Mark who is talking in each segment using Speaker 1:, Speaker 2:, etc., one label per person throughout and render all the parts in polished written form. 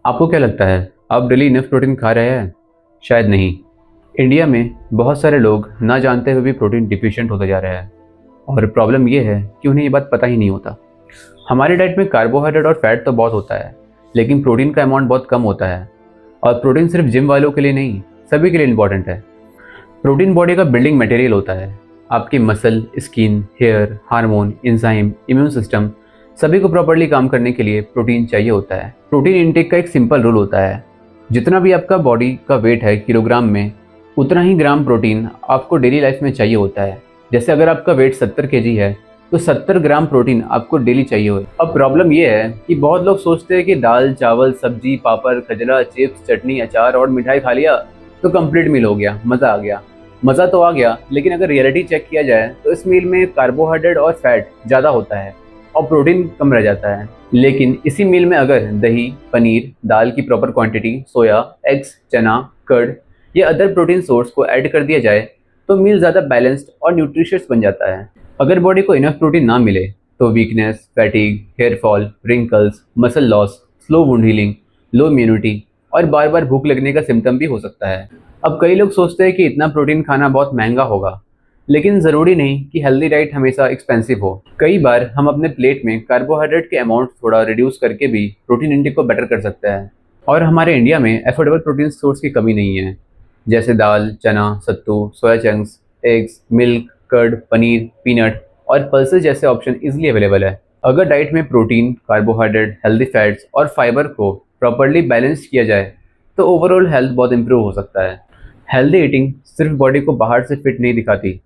Speaker 1: आपको क्या लगता है, आप डेली इनफ प्रोटीन खा रहे हैं? शायद नहीं। इंडिया में बहुत सारे लोग ना जानते हुए भी प्रोटीन डिफिशिएंट होते जा रहे हैं और प्रॉब्लम ये है कि उन्हें ये बात पता ही नहीं होता। हमारी डाइट में कार्बोहाइड्रेट और फैट तो बहुत होता है, लेकिन प्रोटीन का अमाउंट बहुत कम होता है। और प्रोटीन सिर्फ जिम वालों के लिए नहीं, सभी के लिए इंपॉर्टेंट है। प्रोटीन बॉडी का बिल्डिंग मटेरियल होता है। आपकी muscle, skin, hair, hormone, enzyme, immune system सभी को प्रॉपर्ली काम करने के लिए प्रोटीन चाहिए होता है। प्रोटीन इंटेक का एक सिंपल रूल होता है, जितना भी आपका बॉडी का वेट है किलोग्राम में, उतना ही ग्राम प्रोटीन आपको डेली लाइफ में चाहिए होता है। जैसे अगर आपका वेट 70 केजी है तो 70 ग्राम प्रोटीन आपको डेली चाहिए हो। अब प्रॉब्लम ये है कि बहुत लोग सोचते हैं कि दाल, चावल, सब्जी, पापड़, खजरा, चिप्स, चटनी, अचार और मिठाई खा लिया तो कंप्लीट मील हो गया, मज़ा आ गया। मज़ा तो आ गया, लेकिन अगर रियलिटी चेक किया जाए तो इस मील में कार्बोहाइड्रेट और फैट ज़्यादा होता है और प्रोटीन कम रह जाता है। लेकिन इसी मील में अगर दही, पनीर, दाल की प्रॉपर क्वांटिटी, सोया, एग्स, चना, कर्ड या अदर प्रोटीन सोर्स को ऐड कर दिया जाए तो मील ज़्यादा बैलेंस्ड और न्यूट्रिशियस बन जाता है। अगर बॉडी को इनफ प्रोटीन ना मिले तो weakness, fatigue, hair fall, wrinkles, muscle loss, slow wound healing, low immunity और बार बार भूख लगने का सिम्टम भी हो सकता है। अब कई लोग सोचते हैं कि इतना प्रोटीन खाना बहुत महंगा होगा, लेकिन ज़रूरी नहीं कि हेल्दी डाइट हमेशा एक्सपेंसिव हो। कई बार हम अपने प्लेट में कार्बोहाइड्रेट के अमाउंट थोड़ा रिड्यूस करके भी प्रोटीन इंटेक को बेटर कर सकते हैं। और हमारे इंडिया में एफोर्डेबल प्रोटीन सोर्स की कमी नहीं है, जैसे दाल, चना, सत्तू, soya chunks, eggs, milk, curd, paneer, peanut और पल्सेस जैसे ऑप्शन इजीली अवेलेबल है। अगर डाइट में प्रोटीन, कार्बोहाइड्रेट, हेल्दी फैट्स और फाइबर को प्रॉपर्ली बैलेंस किया जाए तो ओवरऑल हेल्थ बहुत इंप्रूव हो सकता है। हेल्दी ईटिंग सिर्फ बॉडी को बाहर से फिट नहीं दिखाती,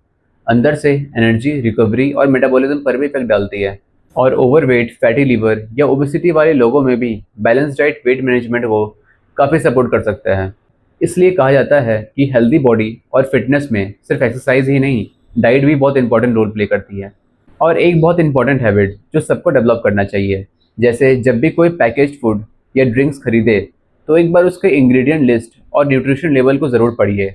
Speaker 1: अंदर से एनर्जी, रिकवरी और मेटाबॉलिज्म पर भी इफेक्ट डालती है। और ओवरवेट, फैटी लीवर या ओबेसिटी वाले लोगों में भी बैलेंस डाइट वेट मैनेजमेंट को काफ़ी सपोर्ट कर सकता है। इसलिए कहा जाता है कि हेल्दी बॉडी और फिटनेस में सिर्फ एक्सरसाइज ही नहीं, डाइट भी बहुत इंपॉर्टेंट रोल प्ले करती है। और एक बहुत इंपॉर्टेंट हैबिट जो सबको डेवलप करना चाहिए, जैसे जब भी कोई पैकेज्ड फूड या ड्रिंक्स खरीदे तो एक बार उसके इंग्रेडिएंट लिस्ट और न्यूट्रिशन लेवल को ज़रूर पढ़िए,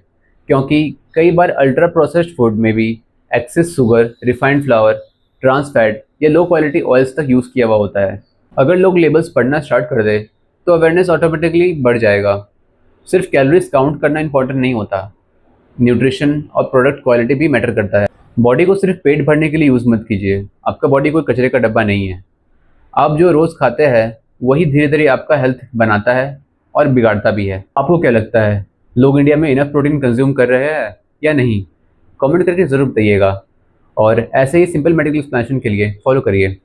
Speaker 1: क्योंकि कई बार अल्ट्रा प्रोसेस्ड फूड में भी excess sugar, refined flour, trans fat या लो क्वालिटी ऑयल्स तक यूज़ किया हुआ होता है। अगर लोग लेबल्स पढ़ना स्टार्ट कर दे तो अवेयरनेस ऑटोमेटिकली बढ़ जाएगा। सिर्फ कैलोरीज काउंट करना इंपॉर्टेंट नहीं होता, न्यूट्रिशन और प्रोडक्ट क्वालिटी भी मैटर करता है। बॉडी को सिर्फ पेट भरने के लिए यूज़ मत कीजिए, आपका बॉडी कोई कचरे का डब्बा नहीं है। आप जो रोज़ खाते हैं वही धीरे धीरे आपका हेल्थ बनाता है और बिगाड़ता भी है। आपको क्या लगता है, लोग इंडिया में इनफ प्रोटीन कंज्यूम कर रहे हैं या नहीं? कमेंट करके ज़रूर बताइएगा और ऐसे ही सिंपल मेडिकल एक्सप्लेनेशन के लिए फॉलो करिए।